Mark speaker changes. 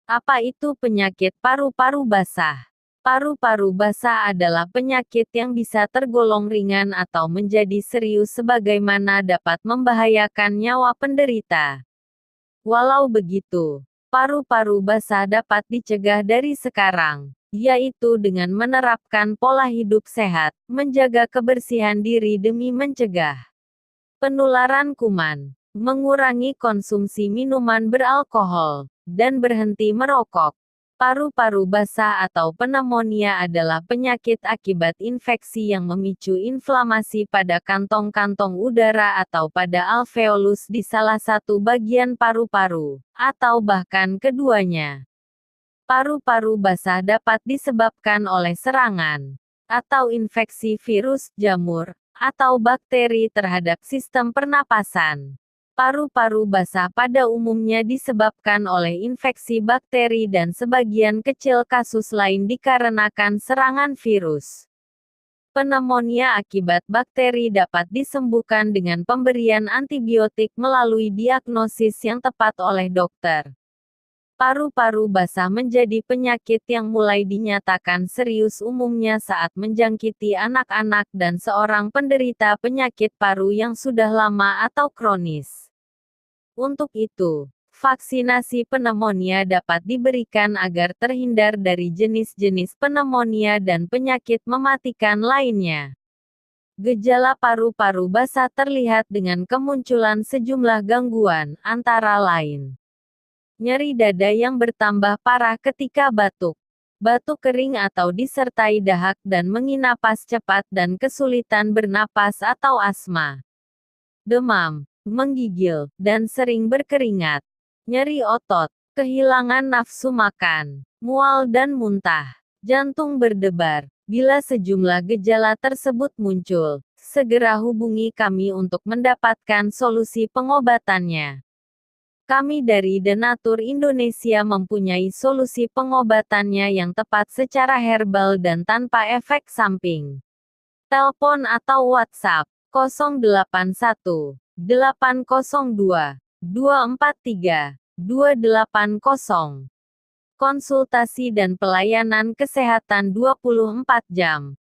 Speaker 1: Apa itu penyakit paru-paru basah? Paru-paru basah adalah penyakit yang bisa tergolong ringan atau menjadi serius sebagaimana dapat membahayakan nyawa penderita. Walau begitu, paru-paru basah dapat dicegah dari sekarang, yaitu dengan menerapkan pola hidup sehat, menjaga kebersihan diri demi mencegah penularan kuman, mengurangi konsumsi minuman beralkohol, dan berhenti merokok. Paru-paru basah atau pneumonia adalah penyakit akibat infeksi yang memicu inflamasi pada kantong-kantong udara atau pada alveolus di salah satu bagian paru-paru, atau bahkan keduanya. Paru-paru basah dapat disebabkan oleh serangan atau infeksi virus, jamur, atau bakteri terhadap sistem pernapasan. Paru-paru basah pada umumnya disebabkan oleh infeksi bakteri dan sebagian kecil kasus lain dikarenakan serangan virus. Pneumonia akibat bakteri dapat disembuhkan dengan pemberian antibiotik melalui diagnosis yang tepat oleh dokter. Paru-paru basah menjadi penyakit yang mulai dinyatakan serius umumnya saat menjangkiti anak-anak dan seorang penderita penyakit paru yang sudah lama atau kronis. Untuk itu, vaksinasi pneumonia dapat diberikan agar terhindar dari jenis-jenis pneumonia dan penyakit mematikan lainnya. Gejala paru-paru basah terlihat dengan kemunculan sejumlah gangguan, antara lain nyeri dada yang bertambah parah ketika batuk, batuk kering atau disertai dahak dan menginapas cepat dan kesulitan bernapas atau asma, demam, menggigil, dan sering berkeringat, nyeri otot, kehilangan nafsu makan, mual dan muntah, jantung berdebar. Bila sejumlah gejala tersebut muncul, segera hubungi kami untuk mendapatkan solusi pengobatannya. Kami dari Denatur Indonesia mempunyai solusi pengobatannya yang tepat secara herbal dan tanpa efek samping. Telepon atau WhatsApp 081 802 243 280. Konsultasi dan pelayanan kesehatan 24 jam.